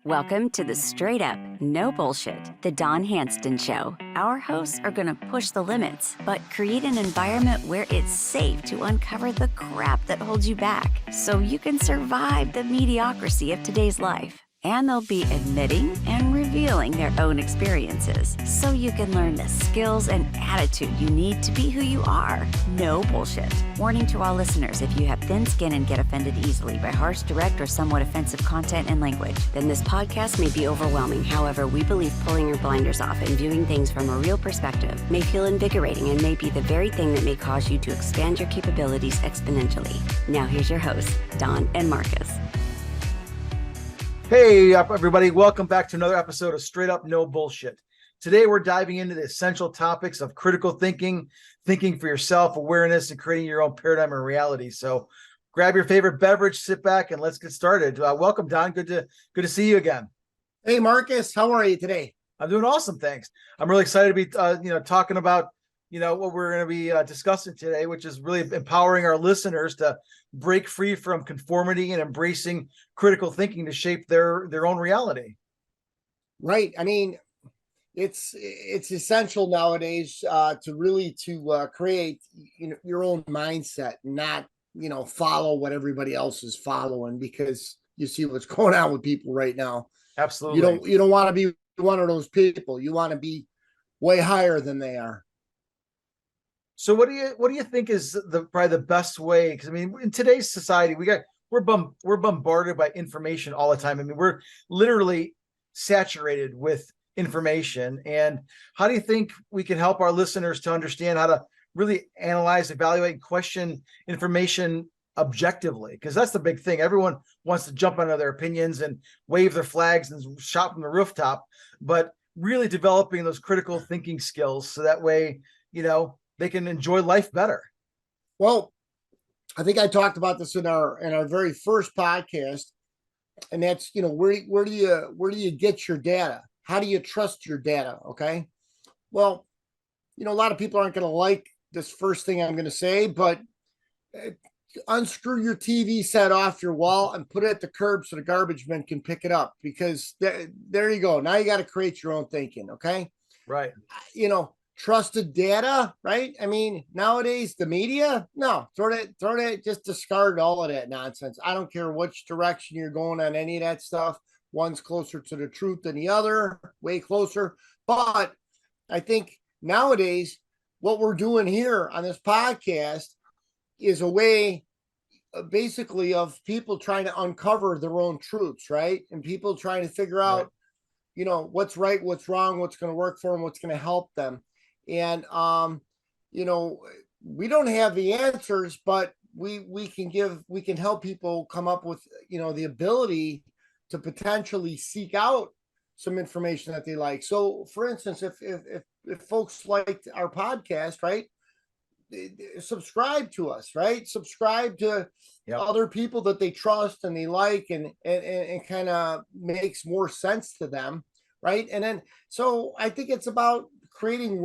Welcome to the Straight Up, No Bullshit, The Don Handston Show. Our hosts are going to push the limits, but create an environment where it's safe to uncover the crap that holds you back so you can survive the mediocrity of today's life. And they'll be admitting and revealing their own experiences so you can learn the skills and attitude you need to be who you are. No bullshit. Warning to all listeners: if you have thin skin and get offended easily by harsh, direct, or somewhat offensive content and language, then this podcast may be overwhelming. However, we believe pulling your blinders off and viewing things from a real perspective may feel invigorating and may be the very thing that may cause you to expand your capabilities exponentially. Now here's your hosts, Don and Markus. Hey, everybody. Welcome back to another episode of Straight Up No Bullshit. Today, we're diving into the essential topics of critical thinking, thinking for yourself, awareness, and creating your own paradigm of reality. So grab your favorite beverage, sit back, and let's get started. Welcome, Don. Good to see you again. Hey, Marcus. How are you today? I'm doing awesome, thanks. I'm really excited to be talking about what we're going to be discussing today, which is really empowering our listeners to break free from conformity and embracing critical thinking to shape their own reality. Right. I mean, it's essential nowadays to create your own mindset, not follow what everybody else is following, because you see what's going on with people right now. Absolutely. You don't want to be one of those people. You want to be way higher than they are. So what do you think is probably the best way? Because I mean, in today's society, we're bombarded by information all the time. I mean, we're literally saturated with information. And how do you think we can help our listeners to understand how to really analyze, evaluate, and question information objectively? Because that's the big thing. Everyone wants to jump onto their opinions and wave their flags and shout from the rooftop, but really developing those critical thinking skills so that way, they can enjoy life better. Well, I think I talked about this in our very first podcast, and that's where do you get your data? How do you trust your data? Okay, well, a lot of people aren't going to like this first thing I'm going to say, but unscrew your TV set off your wall and put it at the curb so the garbage men can pick it up, because there you go. Now you got to create your own thinking. Okay, right? Trusted data, right? I mean, nowadays the media, no, throw that, just discard all of that nonsense. I don't care which direction you're going on any of that stuff. One's closer to the truth than the other, way closer. But I think nowadays what we're doing here on this podcast is a way basically of people trying to uncover their own truths, right? And people trying to figure out, what's right, what's wrong, what's going to work for them, what's going to help them. And, we don't have the answers, but we can help people come up with, the ability to potentially seek out some information that they like. So for instance, if folks liked our podcast, right, subscribe to us, right? Subscribe to other people that they trust and they like, and kind of makes more sense to them. Right. And then, so I think it's about creating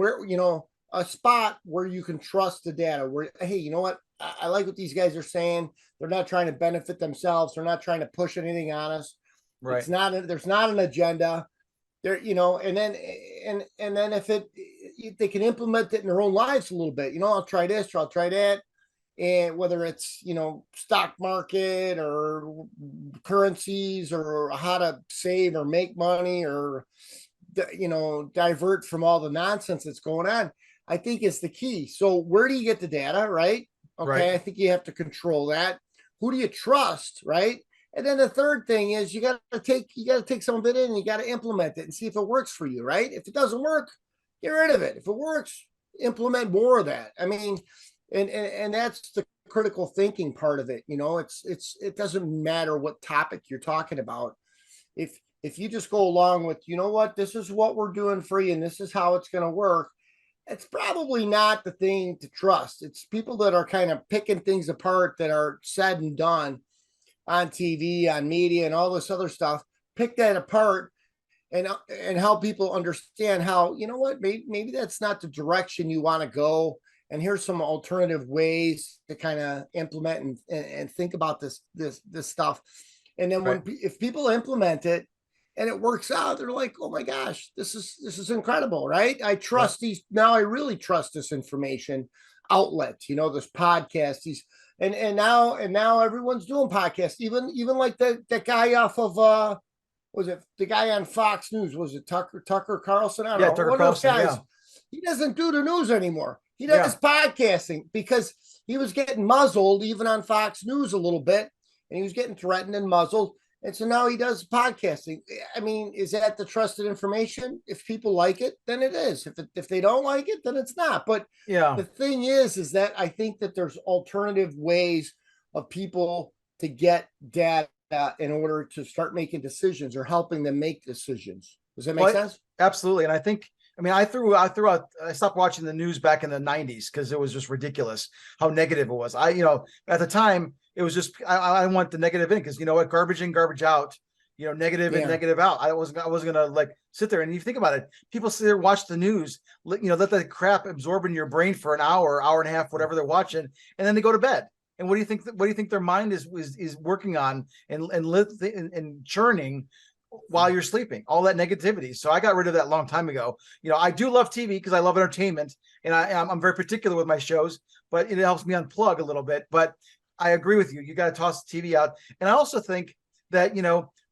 a spot where you can trust the data, where, hey, you know what? I like what these guys are saying. They're not trying to benefit themselves. They're not trying to push anything on us. Right. There's not an agenda there, and then if they can implement it in their own lives a little bit, I'll try this or I'll try that. And whether it's, stock market or currencies or how to save or make money or, divert from all the nonsense that's going on, I think is the key. So where do you get the data, right? Okay. Right. I think you have to control that. Who do you trust, right? And then the third thing is you got to take some of it in and you got to implement it and see if it works for you, right? If it doesn't work, get rid of it. If it works, implement more of that. I mean, and that's the critical thinking part of it. It doesn't matter what topic you're talking about. If you just go along with, this is what we're doing for you and this is how it's going to work, it's probably not the thing to trust. It's people that are kind of picking things apart that are said and done on TV, on media, and all this other stuff. Pick that apart and help people understand how, maybe that's not the direction you want to go. And here's some alternative ways to kind of implement and think about this stuff. And then if people implement it and it works out. They're like, oh my gosh, this is incredible, right? I trust these now. I really trust this information outlet, this podcast, and now everyone's doing podcasts, even like that guy off of was it the guy on Fox News? Was it Tucker Carlson? I don't know. Tucker One of those Carlson, guys. yeah. He doesn't do the news anymore. He does podcasting because he was getting muzzled even on Fox News a little bit, and he was getting threatened and muzzled. And so now he does podcasting. I mean, is that the trusted information? If people like it, then it is. If they don't like it, then it's not. But the thing is that I think that there's alternative ways of people to get data in order to start making decisions or helping them make decisions. Does that make sense? Absolutely. And I think, I stopped watching the news back in the 90s because it was just ridiculous how negative it was. At the time it was just, I want the negative in because you know what, garbage in, garbage out, negative in, negative out. I wasn't going to like sit there. And you think about it, people sit there, watch the news, let that crap absorb in your brain for an hour and a half, whatever they're watching. And then they go to bed. And what do you think their mind is working on and churning while you're sleeping? All that negativity. So I got rid of that a long time ago. I do love TV because I love entertainment, and I'm very particular with my shows, but it helps me unplug a little bit. But I agree with you. You got to toss the TV out. And I also think that,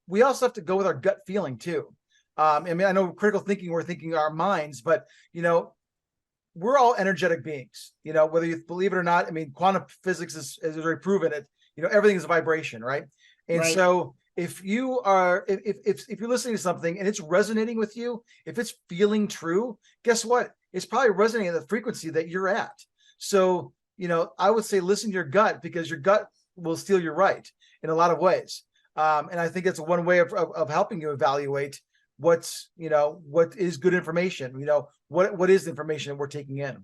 we also have to go with our gut feeling too. I know critical thinking, we're thinking our minds, but, we're all energetic beings, whether you believe it or not. Quantum physics is very proven it, everything is a vibration, right? And so if you are, if you're listening to something and it's resonating with you, if it's feeling true, guess what? It's probably resonating at the frequency that you're at. So, I would say listen to your gut, because your gut will steal your right in a lot of ways. And I think it's one way of helping you evaluate what is good information, what is the information that we're taking in.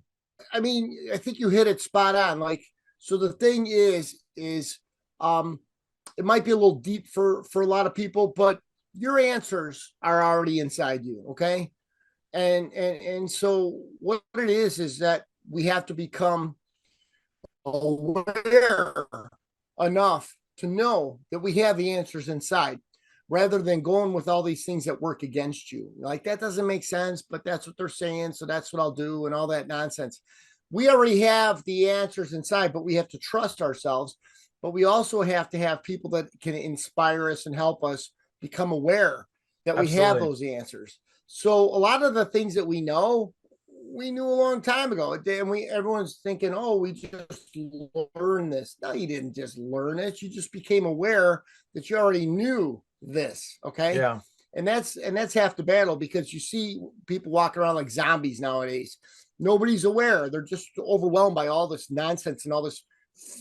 I think you hit it spot on. Like, so the thing is it might be a little deep for a lot of people, but your answers are already inside you. Okay. And so what it is that we have to become aware enough to know that we have the answers inside, rather than going with all these things that work against you. Like, that doesn't make sense, but that's what they're saying, so that's what I'll do, and all that nonsense. We already have the answers inside, but we have to trust ourselves. But we also have to have people that can inspire us and help us become aware that we have those answers. So a lot of the things that we know, we knew a long time ago. And everyone's thinking, oh, we just learned this. No, you didn't just learn it. You just became aware that you already knew this. Okay. Yeah. And that's half the battle, because you see people walking around like zombies nowadays. Nobody's aware. They're just overwhelmed by all this nonsense and all this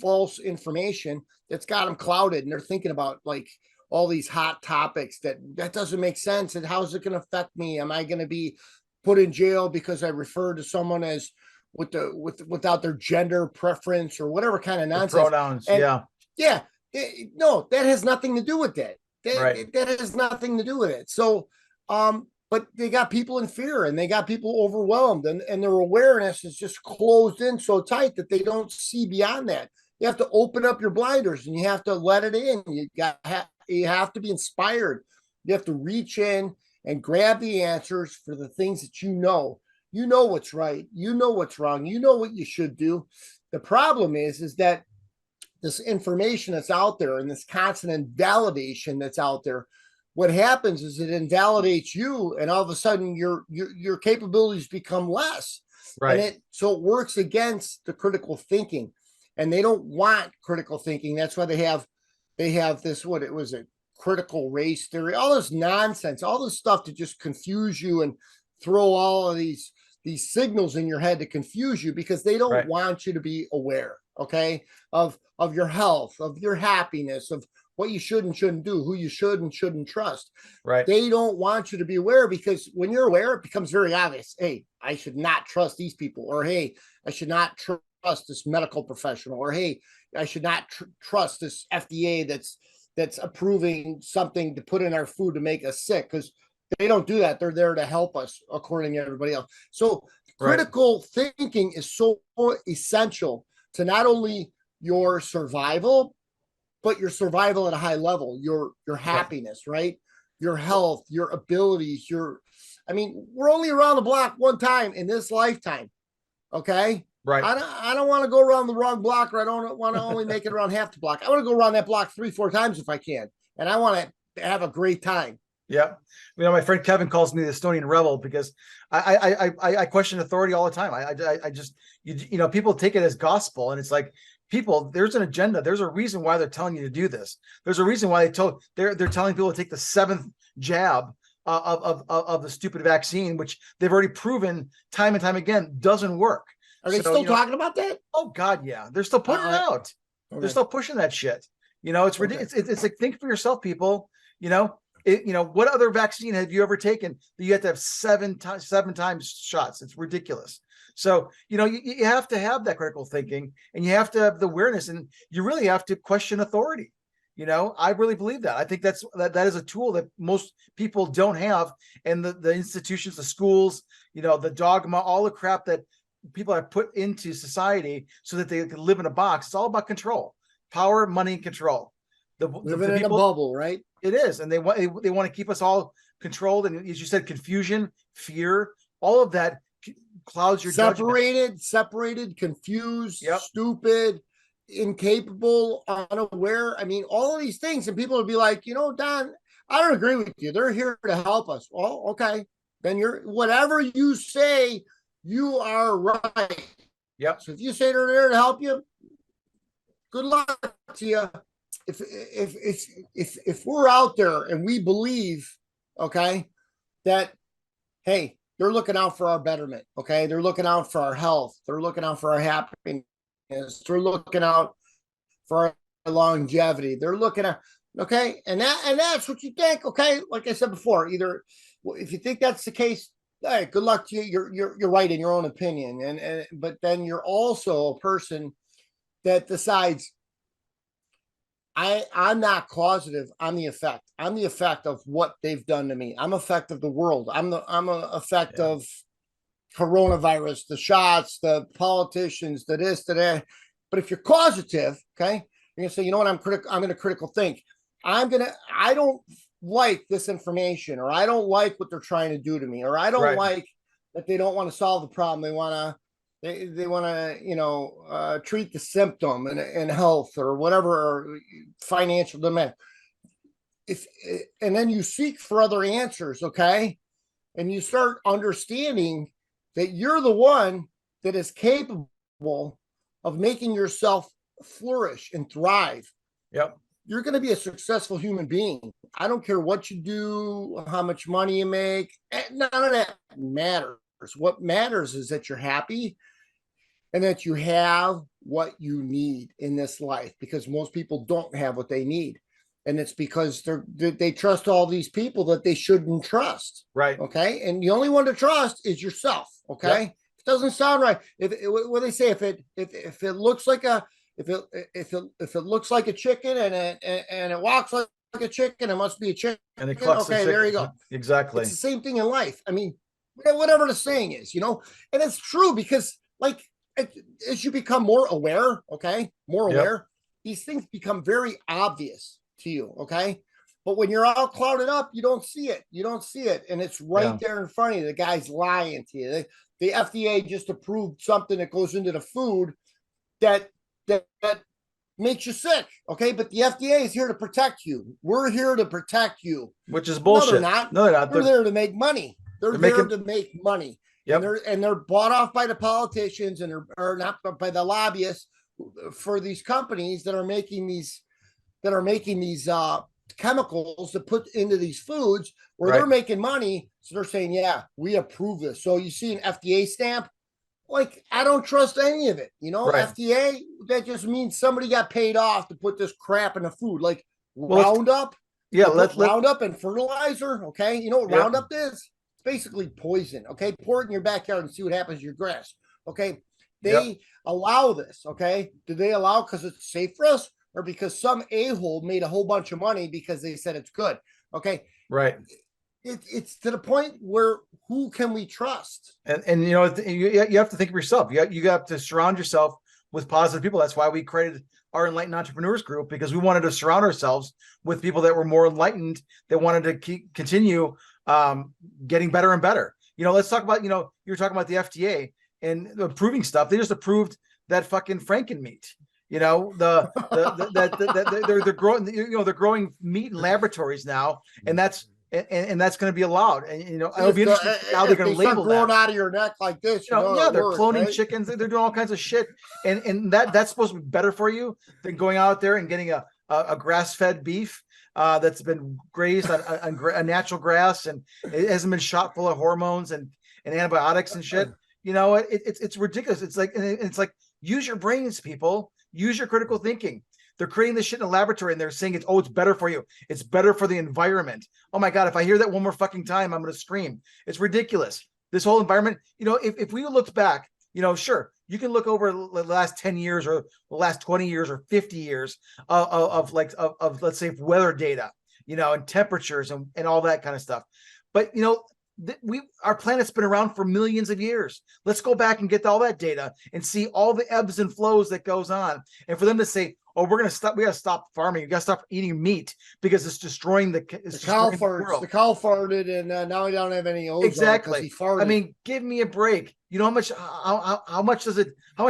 false information that's got them clouded. And they're thinking about like all these hot topics that doesn't make sense. And how is it going to affect me? Am I going to be put in jail because I refer to someone as without their gender preference or whatever kind of nonsense? The pronouns. No, that has nothing to do with that. Right. That has nothing to do with it. So, but they got people in fear, and they got people overwhelmed, and their awareness is just closed in so tight that they don't see beyond that. You have to open up your blinders, and you have to let it in. You have to be inspired. You have to reach in and grab the answers for the things that you know. You know what's right. You know what's wrong. You know what you should do. The problem is that this information that's out there and this constant validation that's out there, what happens is it invalidates you, and all of a sudden your capabilities become less. Right. And so it works against the critical thinking, and they don't want critical thinking. That's why they have this, what it was, a critical race theory, all this nonsense, all this stuff to just confuse you and throw all of these signals in your head to confuse you, because they don't want you to be aware, okay, of your health, of your happiness, of what you should and shouldn't do, who you should and shouldn't trust. Right. They don't want you to be aware, because when you're aware, it becomes very obvious. Hey, I should not trust these people, or hey, I should not trust this medical professional, or hey, I should not trust this FDA that's approving something to put in our food to make us sick, because they don't do that. They're there to help us, according to everybody else. So critical thinking is so essential to not only your survival, but your survival at a high level, your happiness, right? your health, your abilities, I mean, we're only around the block one time in this lifetime. Okay. Right. I don't want to go around the wrong block, or I don't want to only make it around half the block. I want to go around that block 3-4 times if I can. And I want to have a great time. Yeah. You know, my friend Kevin calls me the Estonian rebel because I question authority all the time. I just, you know, people take it as gospel, and it's like, people, there's an agenda. There's a reason why they're telling you to do this. There's a reason why they're telling people to take the 7th jab of the stupid vaccine, which they've already proven time and time again doesn't work. Are they still talking about that? Oh God, yeah. They're still putting it out. Okay. They're still pushing that shit. You know, it's ridiculous. Okay. It's like, think for yourself, people. You know, what other vaccine have you ever taken that you have to have 7 times shots? It's ridiculous. So, you know, you have to have that critical thinking, and you have to have the awareness, and you really have to question authority. You know, I really believe that. I think that is a tool that most people don't have. And the institutions, the schools, you know, the dogma, all the crap that people have put into society so that they can live in a box. It's all about control, power, money, and control. Living in a bubble, right? It is. And they want to keep us all controlled. And as you said, confusion, fear, all of that clouds your judgment. Separated, confused, stupid, incapable, unaware. I mean, all of these things. And people will be like, you know, Don, I don't agree with you. They're here to help us. Well, okay. Then whatever you say, you are right. Yep. So if you say they're there to help you, good luck to you. If we're out there and we believe, okay, that, hey, they're looking out for our betterment, okay, they're looking out for our health, they're looking out for our happiness, they're looking out for our longevity, they're looking at, okay, and that's what you think, okay, like I said before, either if you think that's the case, hey, good luck to you. You're right in your own opinion, but then you're also a person that decides, I'm not causative. I'm the effect. I'm the effect of what they've done to me. I'm effect of the world. I'm an effect of coronavirus, the shots, the politicians, the this, the that. But if you're causative, okay, you're gonna say, you know what? I'm gonna critical think. I don't like this information, or I don't like what they're trying to do to me, or I don't like that they don't want to solve the problem. They want to. They want to, you know, treat the symptom and health or whatever, or financial demand. And then you seek for other answers, okay? And you start understanding that you're the one that is capable of making yourself flourish and thrive. Yep. You're going to be a successful human being. I don't care what you do, how much money you make. None of that matters. What matters is that you're happy and that you have what you need in this life, because most people don't have what they need. And it's because they trust all these people that they shouldn't trust. Right. Okay. And the only one to trust is yourself. Okay. Yep. It doesn't sound right. What they say, if it looks like if it looks like a chicken and it walks like a chicken, it must be a chicken. And it clucks okay, there you go. Exactly. It's the same thing in life. I mean, whatever the saying is, you know, and it's true, because like, as you become more aware, okay, these things become very obvious to you, okay? But when you're all clouded up, you don't see it. And it's right there in front of you. The guy's lying to you. The FDA just approved something that goes into the food that makes you sick, okay? But the FDA is here to protect you. We're here to protect you. Which is bullshit. No, they're not. They're there to make money. They're there to make money. Yep. And they're bought off by the politicians or not by the lobbyists for these companies that are making these chemicals to put into these foods where they're making money. So they're saying, yeah, we approve this. So you see an FDA stamp, like, I don't trust any of it. You know, FDA, that just means somebody got paid off to put this crap in the food, like Roundup. Yeah, Roundup and fertilizer. Okay, you know what Roundup is? It's basically poison. Okay, pour it in your backyard and see what happens to your grass. Okay, they allow this. Okay, do they allow because it's safe for us, or because some a-hole made a whole bunch of money because they said it's good? Okay, right. It's to the point where who can we trust? And you know, you have to think of yourself. You have to surround yourself with positive people. That's why we created our Enlightened Entrepreneurs Group, because we wanted to surround ourselves with people that were more enlightened, that wanted to continue getting better and better. Let's talk about, you were talking about the FDA and approving stuff. They just approved that fucking Franken meat. They're growing, they're growing meat in laboratories now, and that's going to be allowed. And it'll be interesting how they're going to label growing that. out of your neck like this. They're cloning chickens. They're doing all kinds of shit, and that's supposed to be better for you than going out there and getting a grass-fed beef that's been grazed on a natural grass, and it hasn't been shot full of hormones and antibiotics and shit. It's ridiculous. It's like use your brains, people. Use your critical thinking. They're creating this shit in a laboratory, and they're saying it's better for you. It's better for the environment. Oh my God, if I hear that one more fucking time, I'm going to scream. It's ridiculous. This whole environment, if we looked back, sure, you can look over the last 10 years or the last 20 years or 50 years of let's say weather data, and temperatures and all that kind of stuff. But, our planet's been around for millions of years. Let's go back and get all that data and see all the ebbs and flows that goes on. And for them to say, "Oh, we got to stop farming. You got to stop eating meat because it's destroying the cow farts. The cow farted, and now we don't have any ozone. Exactly. He farted. I mean, give me a break. How much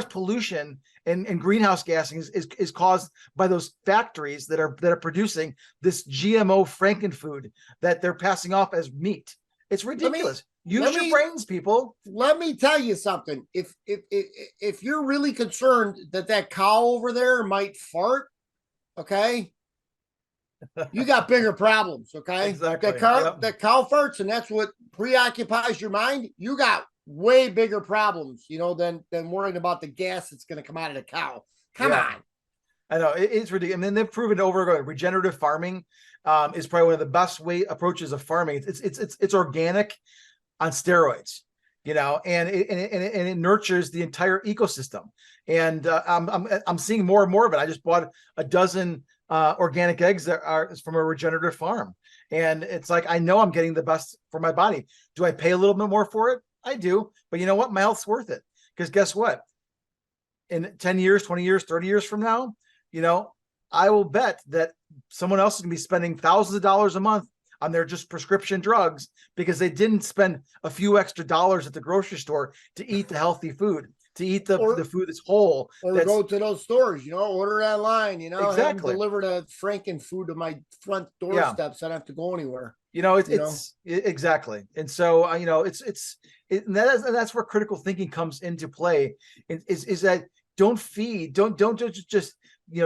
pollution and greenhouse gassing is caused by those factories that are producing this GMO Frankenfood that they're passing off as meat. It's ridiculous. Use your brains, people. Let me tell you something. If you're really concerned that cow over there might fart, okay, you got bigger problems. Okay, exactly. The cow farts, and that's what preoccupies your mind. You got way bigger problems, than worrying about the gas that's going to come out of the cow. Come on. I know it's ridiculous. And then they've proven over and over, regenerative farming is probably one of the best approaches of farming. It's organic on steroids, and it nurtures the entire ecosystem. And I'm seeing more and more of it. I just bought a dozen organic eggs that are from a regenerative farm, and it's like, I know I'm getting the best for my body. Do I pay a little bit more for it? I do, but you know what? My health's worth it, because guess what? In 10 years, 20 years, 30 years from now, I will bet that someone else is going to be spending thousands of dollars a month on their just prescription drugs because they didn't spend a few extra dollars at the grocery store to eat the healthy food, to eat the food that's whole. Or go to those stores, order online, exactly. Have them deliver the Frankenfood to my front doorstep, so I don't have to go anywhere. It's exactly. And so, that's where critical thinking comes into play, is that don't just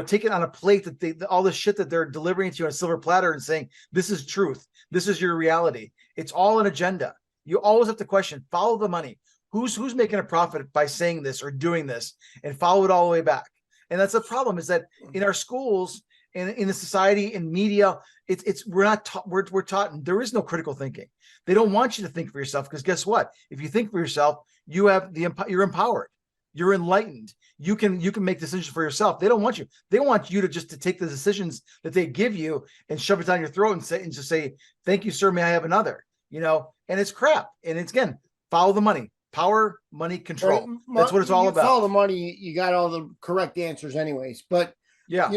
take it on a plate, that all the shit that they're delivering to you on a silver platter and saying, this is truth. This is your reality. It's all an agenda. You always have to question, follow the money. Who's making a profit by saying this or doing this, and follow it all the way back. And that's the problem, is that in our schools and in the society and media, we're taught there is no critical thinking. They don't want you to think for yourself, because guess what? If you think for yourself, you're empowered. You're enlightened. You can make decisions for yourself. They don't want you. They want you to take the decisions that they give you and shove it down your throat and just say, thank you, sir. May I have another? And it's crap. And it's, again, follow the money. Power, money, control. Right. That's what it's all about. Follow the money. You got all the correct answers anyways. But yeah,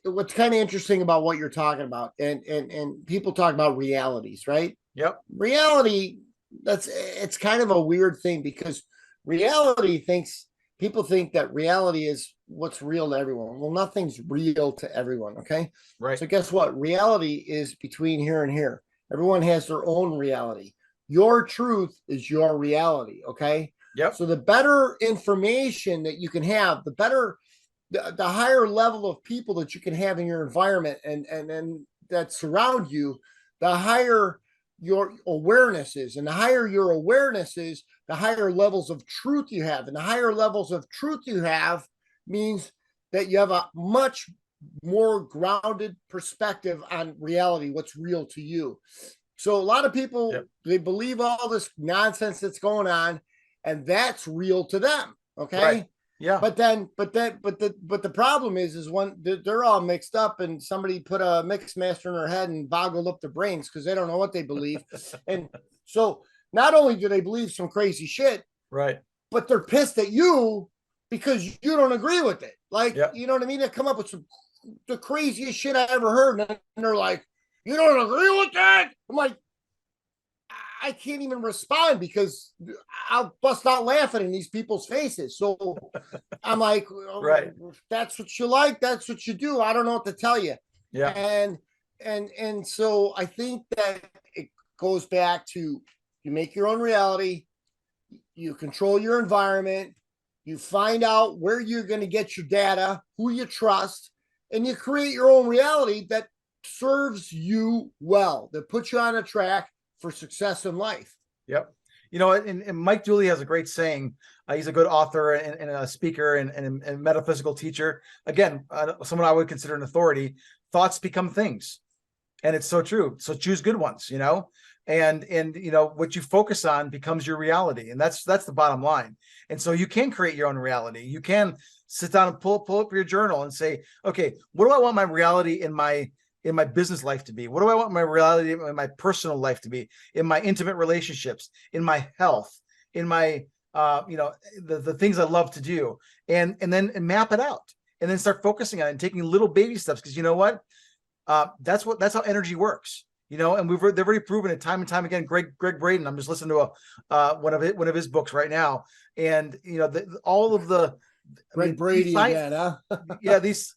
what's kind of interesting about what you're talking about, and people talk about realities, right? Yep. Reality, it's kind of a weird thing, because people think that reality is what's real to everyone. Well, nothing's real to everyone. Okay. Right. So guess what? Reality is between here and here. Everyone has their own reality. Your truth is your reality. Okay. Yep. So the better information that you can have, the better, the higher level of people that you can have in your environment and that surround you, the higher your awareness is. And the higher your awareness is, the higher levels of truth you have. And the higher levels of truth you have means that you have a much more grounded perspective on reality, what's real to you. So a lot of people, they believe all this nonsense that's going on, and that's real to them. Okay. Right. Yeah. But the problem is when they're all mixed up, and somebody put a mix master in their head and boggled up their brains because they don't know what they believe. And so not only do they believe some crazy shit, right, but they're pissed at you because you don't agree with it. Like, Yep. you know what I mean? They come up with the craziest shit I ever heard. And they're like, you don't agree with that? I'm like, I can't even respond because I'll bust out laughing in these people's faces. So I'm like, Right. that's what you like. That's what you do. I don't know what to tell you. Yeah. And so I think that it goes back to, you make your own reality, you control your environment, you find out where you're going to get your data, who you trust, and you create your own reality that serves you well, that puts you on a track for success in life. Yep. You know, and Mike Dooley has a great saying. He's a good author and a speaker and metaphysical teacher. Again, someone I would consider an authority. Thoughts become things, and it's so true. So choose good ones. You know, and you know what you focus on becomes your reality, and that's the bottom line. And so you can create your own reality. You can sit down and pull up your journal and say, okay, what do I want my reality in my business life to be? What do I want my reality in my personal life to be, in my intimate relationships, in my health, in my the things I love to do, and then map it out, and then start focusing on it and taking little baby steps, because you know what, that's how energy works. You know, and they've already proven it time and time again. Greg Braden, I'm just listening to one of his books right now, and you know, all of the Greg Brady again, huh? Yeah, these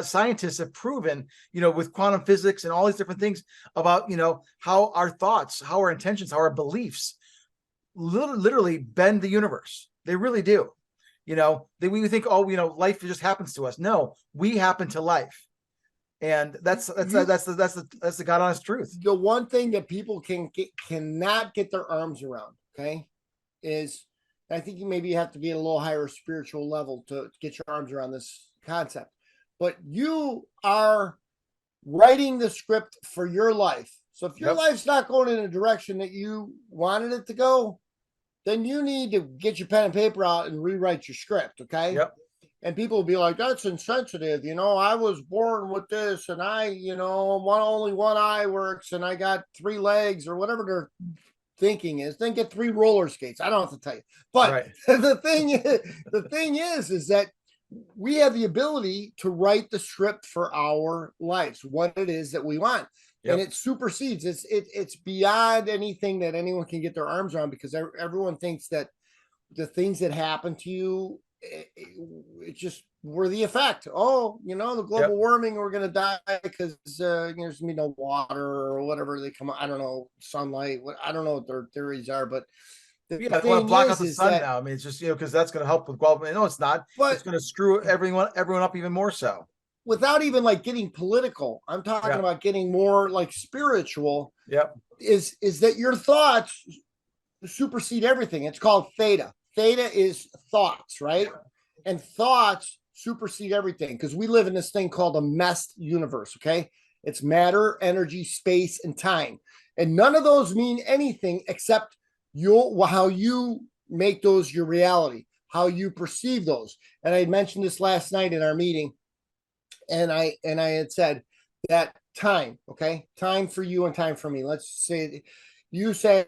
scientists have proven, you know, with quantum physics and all these different things about, you know, how our thoughts, how our intentions, how our beliefs literally bend the universe. They really do. You know, we think, oh, you know, life just happens to us. No, we happen to life. And that's the God honest truth. The one thing that people cannot get their arms around, okay, is, I think you maybe have to be at a little higher spiritual level to get your arms around this concept. But you are writing the script for your life. So if your life's not going in a direction that you wanted it to go, then you need to get your pen and paper out and rewrite your script, okay? Yep. And people will be like, that's insensitive. You know, I was born with this, and only one eye works, and I got 3 legs, or whatever their thinking is. Then get 3 roller skates. I don't have to tell you. But right. the thing is that we have the ability to write the script for our lives, what it is that we want. Yep. And it supersedes. It's beyond anything that anyone can get their arms around, because everyone thinks that the things that happen to you, it's just, we're the effect. Oh, you know, the global warming, we're going to die because there's going to be no water or whatever they come. I don't know, sunlight. I don't know what their theories are, but they want to block out the sun now. I mean, it's just, you know, because that's going to help with global. No, it's not. But it's going to screw everyone up even more so. Without even like getting political, I'm talking about getting more like spiritual. Yep. Is that your thoughts supersede everything? It's called theta. Theta is thoughts, right? And thoughts supersede everything, because we live in this thing called a meshed universe, okay? It's matter, energy, space, and time. And none of those mean anything except how you make those your reality, how you perceive those. And I mentioned this last night in our meeting, and I had said that time, okay? Time for you and time for me. Let's say you say,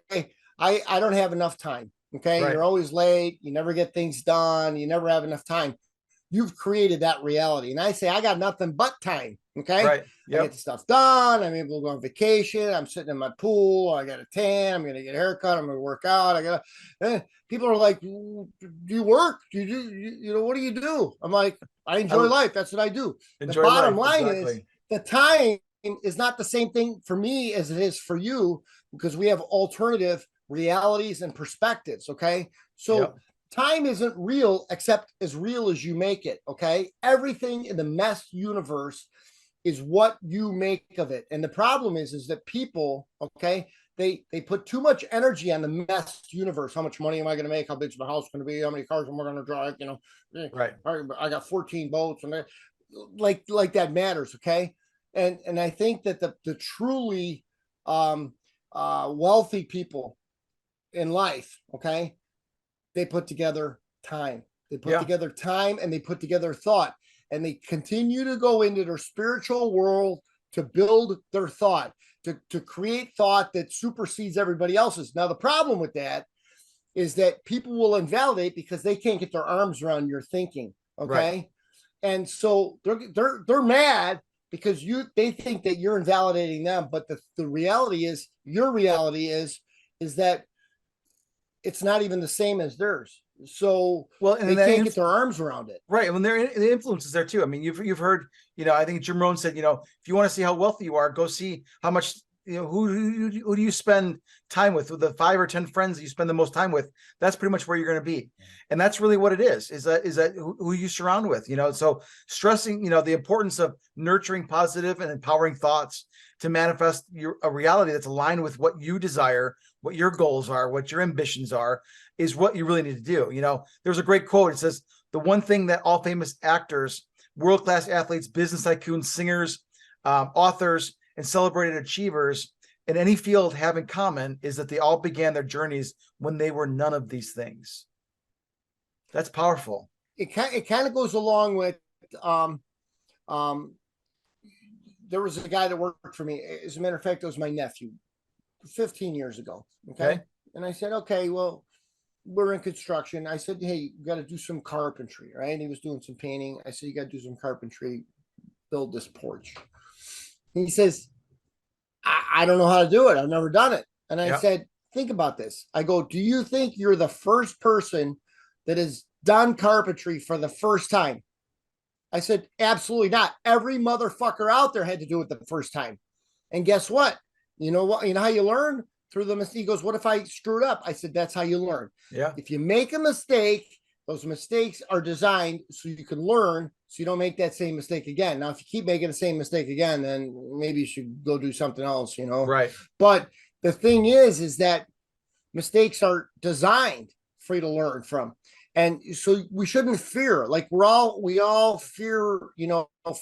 I don't have enough time. Okay. Right. You're always late. You never get things done. You never have enough time. You've created that reality. And I say, I got nothing but time. Okay. Right. Yep. I get the stuff done. I'm able to go on vacation. I'm sitting in my pool. I got a tan. I'm going to get a haircut. I'm going to work out. People are like, do you work? Do you know, what do you do? I'm like, I enjoy life. That's what I do. The bottom line is the time is not the same thing for me as it is for you, because we have alternative realities and perspectives. Okay. So time isn't real except as real as you make it. Okay. Everything in the meshed universe is what you make of it. And the problem is that people, okay, they put too much energy on the meshed universe. How much money am I going to make? How big's my house going to be? How many cars am I going to drive? You know, right. I got 14 boats, and like that matters. Okay. And I think that the truly wealthy people in life, okay, they put together time. They put together time, and they put together thought, and they continue to go into their spiritual world to build their thought, to create thought that supersedes everybody else's. Now, the problem with that is that people will invalidate because they can't get their arms around your thinking. Okay. Right. And so they're mad because they think that you're invalidating them. But the reality is, your reality is that it's not even the same as theirs. So Well, and they can't get their arms around it. Right. And when the influence is there too. I mean, you've heard, I think Jim Rohn said, if you want to see how wealthy you are, go see how much, who do you spend time with the 5 or 10 friends that you spend the most time with. That's pretty much where you're going to be. And that's really what it is that who you surround with, so stressing, the importance of nurturing positive and empowering thoughts to manifest a reality that's aligned with what you desire, what your goals are, what your ambitions are, is what you really need to do. There's a great quote. It says, the one thing that all famous actors, world-class athletes, business tycoons, singers, authors, and celebrated achievers in any field have in common is that they all began their journeys when they were none of these things. That's powerful. It kind of goes along with, there was a guy that worked for me. As a matter of fact, it was my nephew 15 years ago. Okay. And I said, okay, well, we're in construction. I said, hey, you got to do some carpentry, right? And he was doing some painting. I said, you got to do some carpentry, build this porch. And he says, I don't know how to do it. I've never done it. And I said, think about this. I go, do you think you're the first person that has done carpentry for the first time? I said, absolutely not. Every motherfucker out there had to do it the first time. And guess what? You know what? You know how you learn? Through the mistake. He goes, what if I screwed up? I said, that's how you learn. Yeah. If you make a mistake, those mistakes are designed so you can learn, so you don't make that same mistake again. Now, if you keep making the same mistake again, then maybe you should go do something else, Right. But the thing is that mistakes are designed for you to learn from. And so we shouldn't fear, like we all fear,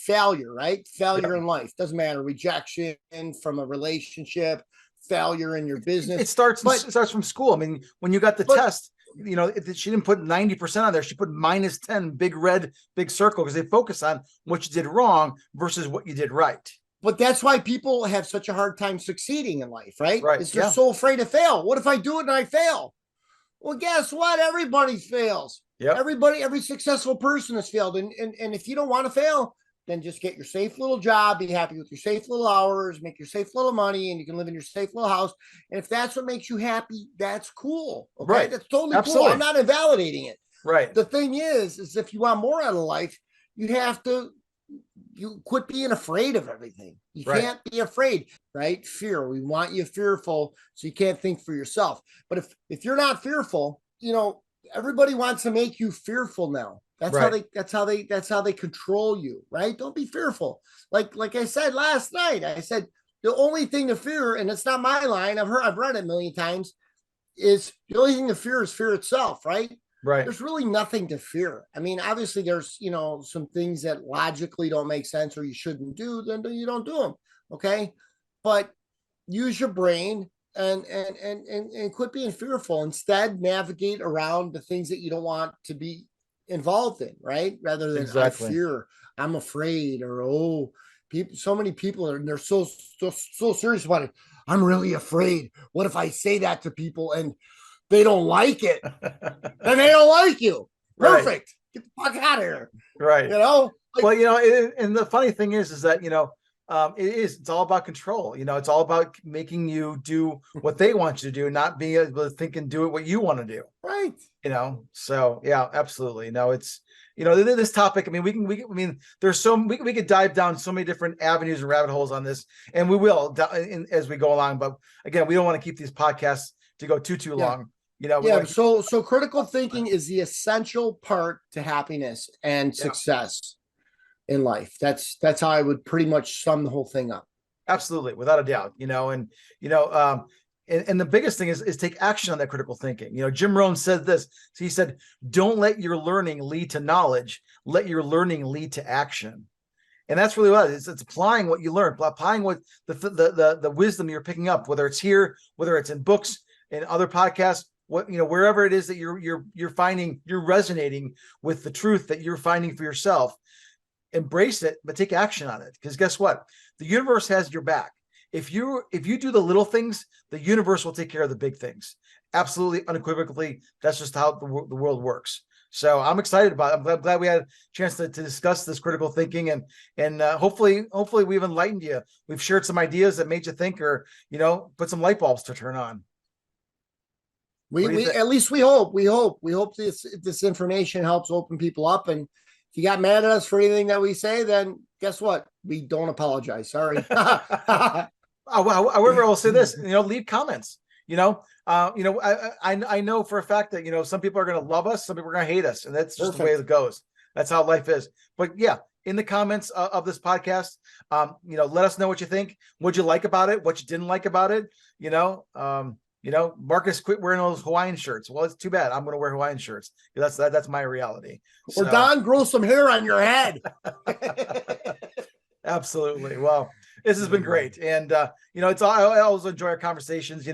failure, right? Failure in life. Doesn't matter. Rejection from a relationship, failure in your business. It starts from school. I mean, when you got the test, she didn't put 90% on there. She put -10, big circle, because they focus on what you did wrong versus what you did right. But that's why people have such a hard time succeeding in life, right? Right. Is they're so afraid to fail. What if I do it and I fail? Well, guess what? Everybody fails. Yep. Every successful person has failed. And if you don't want to fail, then just get your safe little job, be happy with your safe little hours, make your safe little money, and you can live in your safe little house. And if that's what makes you happy, that's cool. Okay. Right. That's totally Absolutely. cool. I'm not invalidating it. Right. The thing is if you want more out of life, you quit being afraid of everything. You can't be afraid, right? Fear. We want you fearful so you can't think for yourself. But if you're not fearful, everybody wants to make you fearful now. That's how they control you, right? Don't be fearful. Like I said last night, I said the only thing to fear, and it's not my line, I've read it a million times, is the only thing to fear is fear itself, right? Right. There's really nothing to fear. I mean, obviously there's, some things that logically don't make sense or you shouldn't do, then you don't do them. Okay. But use your brain and quit being fearful. Instead, navigate around the things that you don't want to be involved in, right? Rather than I fear, I'm afraid, or so many people they're so serious about it. I'm really afraid. What if I say that to people and they don't like it? Then they don't like you. Perfect. Right. Get the fuck out of here. Right. Well, and the funny thing is that, it's all about control. It's all about making you do what they want you to do, not being able to think and do it what you want to do. Right. So yeah, absolutely. No, it's, this topic, I mean, we could dive down so many different avenues and rabbit holes on this, and we will as we go along. But again, we don't want to keep these podcasts to go too long. So critical thinking is the essential part to happiness and success in life. That's how I would pretty much sum the whole thing up. Absolutely, without a doubt. And the biggest thing is take action on that critical thinking. Jim Rohn said this. So he said, "Don't let your learning lead to knowledge. Let your learning lead to action." And that's really what it is. It's applying what you learn, applying what the wisdom you're picking up, whether it's here, whether it's in books, in other podcasts, wherever it is that you're finding, you're resonating with the truth that you're finding for yourself. Embrace it, but take action on it. Because guess what? The universe has your back. If you do the little things, the universe will take care of the big things. absolutely unequivocally, that's just how the world works. So I'm excited about it. I'm glad we had a chance to discuss this critical thinking, and hopefully we've enlightened you. We've shared some ideas that made you think, or put some light bulbs to turn on. We at least we hope this information helps open people up. And if you got mad at us for anything that we say, then guess what? We don't apologize. Sorry. However, I'll say this: leave comments. I know for a fact that some people are going to love us, some people are going to hate us, and that's just the way it goes. That's how life is. But yeah, in the comments of this podcast, let us know what you think, what you like about it, what you didn't like about it. Marcus quit wearing those Hawaiian shirts. Well, it's too bad. I'm going to wear Hawaiian shirts. That's my reality. Or Don, grow some hair on your head. Absolutely. Well, this has been great. And, I always enjoy our conversations.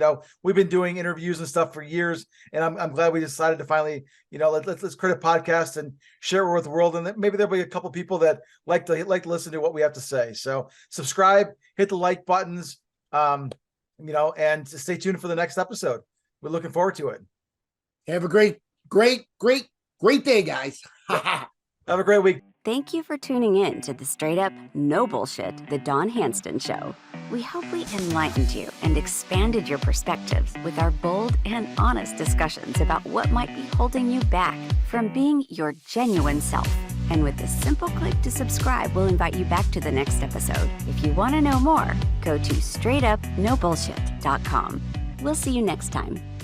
We've been doing interviews and stuff for years, and I'm glad we decided to finally, let's create a podcast and share it with the world. And maybe there'll be a couple people that like to listen to what we have to say. So subscribe, hit the like buttons, and stay tuned for the next episode. We're looking forward to it. Have a great day, guys. Have a great week. Thank you for tuning in to the Straight Up No Bullshit, the Dawn Handston Show. We hope we enlightened you and expanded your perspectives with our bold and honest discussions about what might be holding you back from being your genuine self. And with a simple click to subscribe, we'll invite you back to the next episode. If you want to know more, go to straightupnobullshit.com. We'll see you next time.